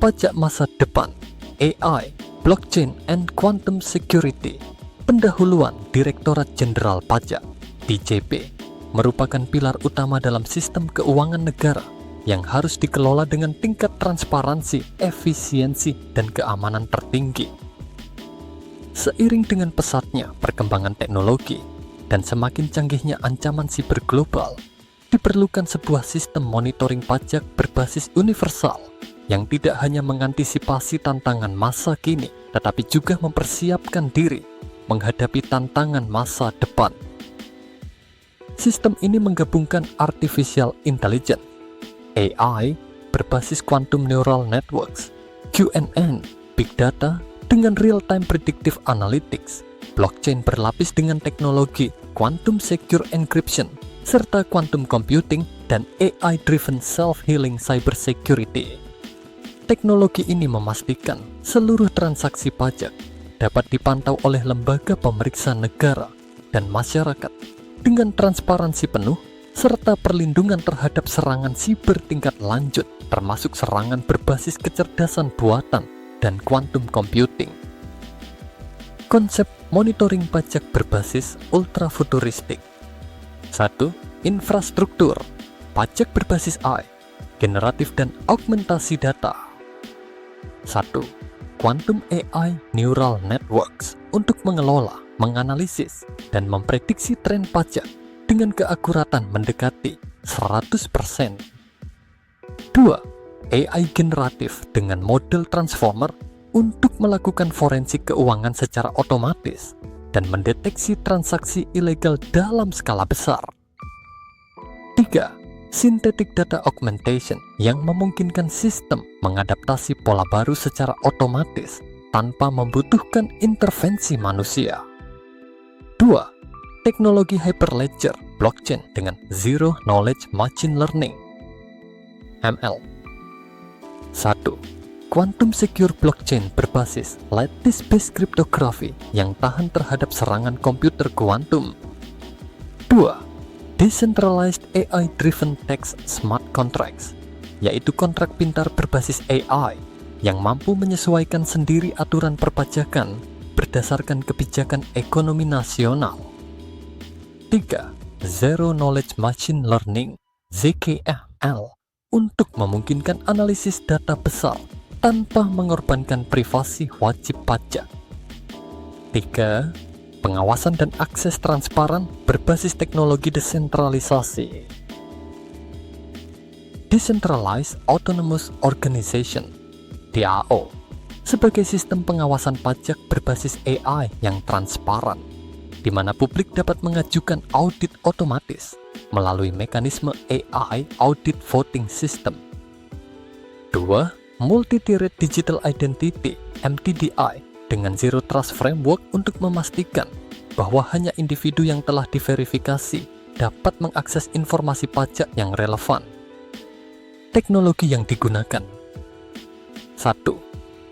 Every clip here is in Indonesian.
Pajak Masa Depan, AI, Blockchain and Quantum Security, pendahuluan Direktorat Jenderal Pajak, DJP, merupakan pilar utama dalam sistem keuangan negara yang harus dikelola dengan tingkat transparansi, efisiensi, dan keamanan tertinggi. Seiring dengan pesatnya perkembangan teknologi dan semakin canggihnya ancaman siber global, diperlukan sebuah sistem monitoring pajak berbasis universal yang tidak hanya mengantisipasi tantangan masa kini, tetapi juga mempersiapkan diri menghadapi tantangan masa depan. Sistem ini menggabungkan Artificial Intelligence, AI, berbasis Quantum Neural Networks, QNN, Big Data, dengan Real-Time Predictive Analytics, blockchain berlapis dengan teknologi Quantum Secure Encryption, serta Quantum Computing dan AI-Driven Self-Healing Cybersecurity. Teknologi ini memastikan seluruh transaksi pajak dapat dipantau oleh lembaga pemeriksa negara dan masyarakat dengan transparansi penuh serta perlindungan terhadap serangan siber tingkat lanjut, termasuk serangan berbasis kecerdasan buatan dan quantum computing. Konsep monitoring pajak berbasis ultrafuturistik. 1. Infrastruktur pajak berbasis AI, generatif dan augmentasi data. 1. Quantum AI Neural Networks untuk mengelola, menganalisis, dan memprediksi tren pajak dengan keakuratan mendekati 100%. 2. AI generatif dengan model transformer untuk melakukan forensik keuangan secara otomatis dan mendeteksi transaksi ilegal dalam skala besar. 3. Synthetic Data Augmentation yang memungkinkan sistem mengadaptasi pola baru secara otomatis tanpa membutuhkan intervensi manusia. 2. Teknologi Hyperledger Blockchain dengan Zero Knowledge Machine Learning (ML). 1. Quantum Secure Blockchain berbasis lattice-based cryptography yang tahan terhadap serangan komputer kuantum. 2. Decentralized AI-Driven Tax Smart Contracts, yaitu kontrak pintar berbasis AI yang mampu menyesuaikan sendiri aturan perpajakan berdasarkan kebijakan ekonomi nasional. 3. Zero Knowledge Machine Learning (ZKML) untuk memungkinkan analisis data besar tanpa mengorbankan privasi wajib pajak. 3. Pengawasan dan akses transparan berbasis teknologi desentralisasi. Decentralized Autonomous Organization (DAO) sebagai sistem pengawasan pajak berbasis AI yang transparan, di mana publik dapat mengajukan audit otomatis melalui mekanisme AI Audit Voting System. 2. Multi-tiered Digital Identity (MTDI) dengan Zero Trust Framework untuk memastikan bahwa hanya individu yang telah diverifikasi dapat mengakses informasi pajak yang relevan. Teknologi yang digunakan. 1.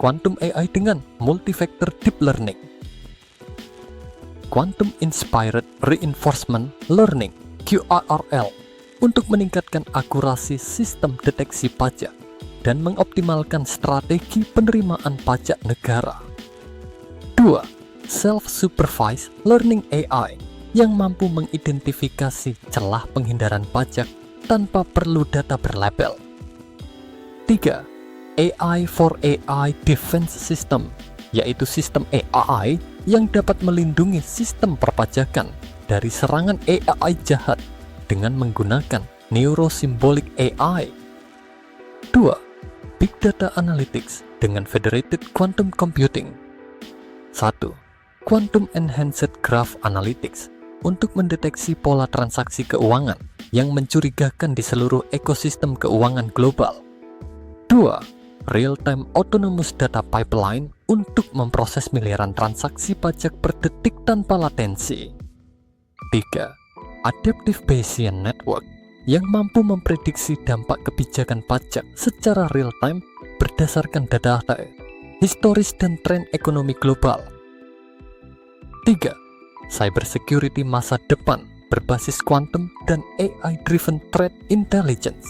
Quantum AI dengan Multi-Factor Deep Learning, Quantum Inspired Reinforcement Learning (QIRL) untuk meningkatkan akurasi sistem deteksi pajak dan mengoptimalkan strategi penerimaan pajak negara. 2. Self-Supervised Learning AI yang mampu mengidentifikasi celah penghindaran pajak tanpa perlu data berlabel. 3. AI for AI Defense System, yaitu sistem AI yang dapat melindungi sistem perpajakan dari serangan AI jahat dengan menggunakan Neurosymbolic AI. 2. Big Data Analytics dengan Federated Quantum Computing. 1. Quantum Enhanced Graph Analytics untuk mendeteksi pola transaksi keuangan yang mencurigakan di seluruh ekosistem keuangan global. 2. Real-Time Autonomous Data Pipeline untuk memproses miliaran transaksi pajak per detik tanpa latensi. 3. Adaptive Bayesian Network yang mampu memprediksi dampak kebijakan pajak secara real-time berdasarkan data historis dan tren ekonomi global. 3. Cybersecurity masa depan berbasis quantum dan AI-driven threat intelligence.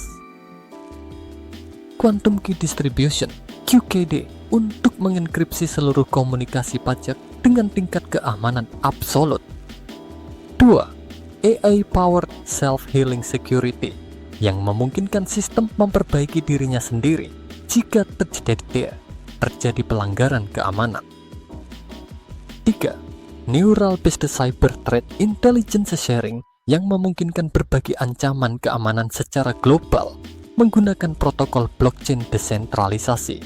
Quantum Key Distribution (QKD) untuk mengenkripsi seluruh komunikasi pajak dengan tingkat keamanan absolut. 2. AI-powered self-healing security yang memungkinkan sistem memperbaiki dirinya sendiri jika terjadi pelanggaran keamanan. 3. Neural-based cyber threat intelligence sharing yang memungkinkan berbagi ancaman keamanan secara global menggunakan protokol blockchain desentralisasi.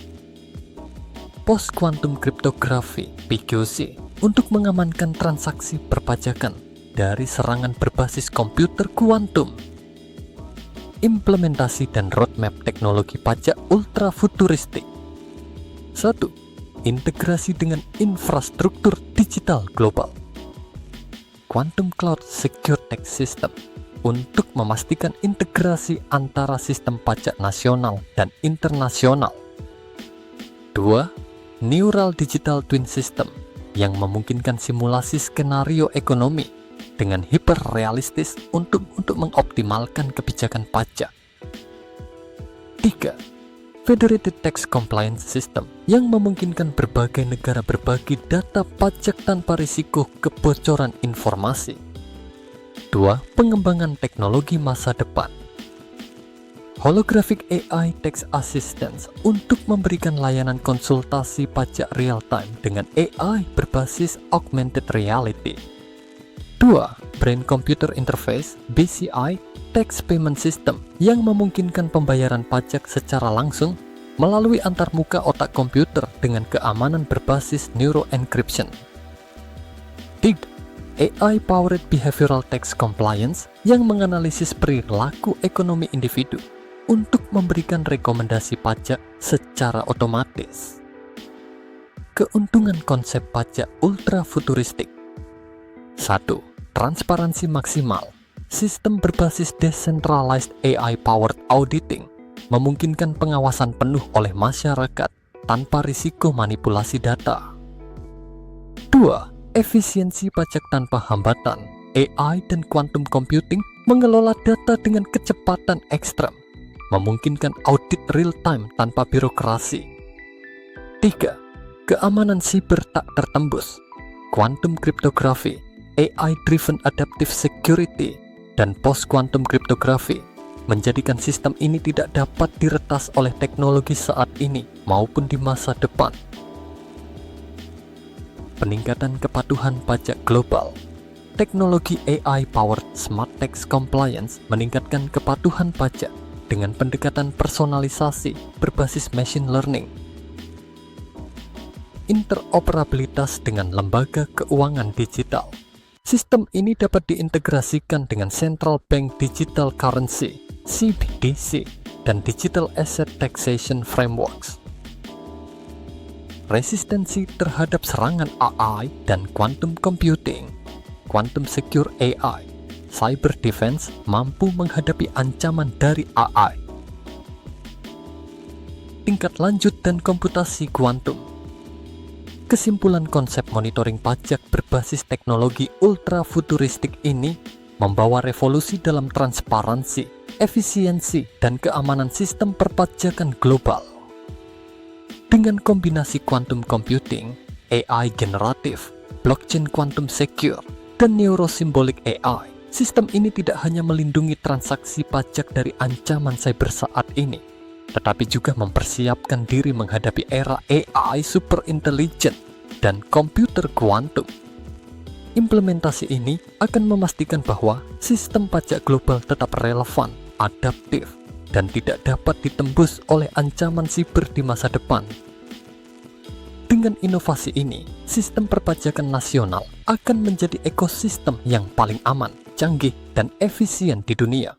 Post-quantum cryptography (PQC) untuk mengamankan transaksi perpajakan dari serangan berbasis komputer kuantum. Implementasi dan roadmap teknologi pajak ultra futuristik. 1. Integrasi dengan infrastruktur digital global. Quantum Cloud Secure Tax System untuk memastikan integrasi antara sistem pajak nasional dan internasional. 2. Neural Digital Twin System yang memungkinkan simulasi skenario ekonomi dengan hiperrealistis untuk mengoptimalkan kebijakan pajak. 3. Federated Tax Compliance System yang memungkinkan berbagai negara berbagi data pajak tanpa risiko kebocoran informasi. 2. Pengembangan teknologi masa depan. Holographic AI Tax Assistance untuk memberikan layanan konsultasi pajak real-time dengan AI berbasis augmented reality. 2. Brain Computer Interface (BCI) Tax Payment System yang memungkinkan pembayaran pajak secara langsung melalui antarmuka otak komputer dengan keamanan berbasis neuroencryption. 3. AI-powered Behavioral Tax Compliance yang menganalisis perilaku ekonomi individu untuk memberikan rekomendasi pajak secara otomatis. Keuntungan konsep pajak ultra futuristik. 1. Transparansi maksimal. Sistem berbasis decentralized AI-powered auditing memungkinkan pengawasan penuh oleh masyarakat tanpa risiko manipulasi data. 2. Efisiensi pajak tanpa hambatan. AI dan quantum computing mengelola data dengan kecepatan ekstrem, memungkinkan audit real-time tanpa birokrasi. 3. Keamanan siber tak tertembus. Quantum cryptography, AI-driven adaptive security, dan post-quantum cryptography menjadikan sistem ini tidak dapat diretas oleh teknologi saat ini maupun di masa depan. Peningkatan kepatuhan pajak global. Teknologi AI-powered Smart Tax Compliance meningkatkan kepatuhan pajak dengan pendekatan personalisasi berbasis machine learning. Interoperabilitas dengan lembaga keuangan digital. Sistem ini dapat diintegrasikan dengan Central Bank Digital Currency (CBDC) dan Digital Asset Taxation Frameworks. Resistensi terhadap serangan AI dan quantum computing. Quantum Secure AI, Cyber Defense mampu menghadapi ancaman dari AI. Tingkat lanjut dan komputasi kuantum. Kesimpulan konsep monitoring pajak berbasis teknologi ultra futuristik ini membawa revolusi dalam transparansi, efisiensi, dan keamanan sistem perpajakan global. Dengan kombinasi quantum computing, AI generatif, blockchain quantum secure, dan neurosymbolic AI, sistem ini tidak hanya melindungi transaksi pajak dari ancaman cyber saat ini, tetapi juga mempersiapkan diri menghadapi era AI super intelligent dan komputer kuantum. Implementasi ini akan memastikan bahwa sistem pajak global tetap relevan, adaptif, dan tidak dapat ditembus oleh ancaman siber di masa depan. Dengan inovasi ini, sistem perpajakan nasional akan menjadi ekosistem yang paling aman, canggih, dan efisien di dunia.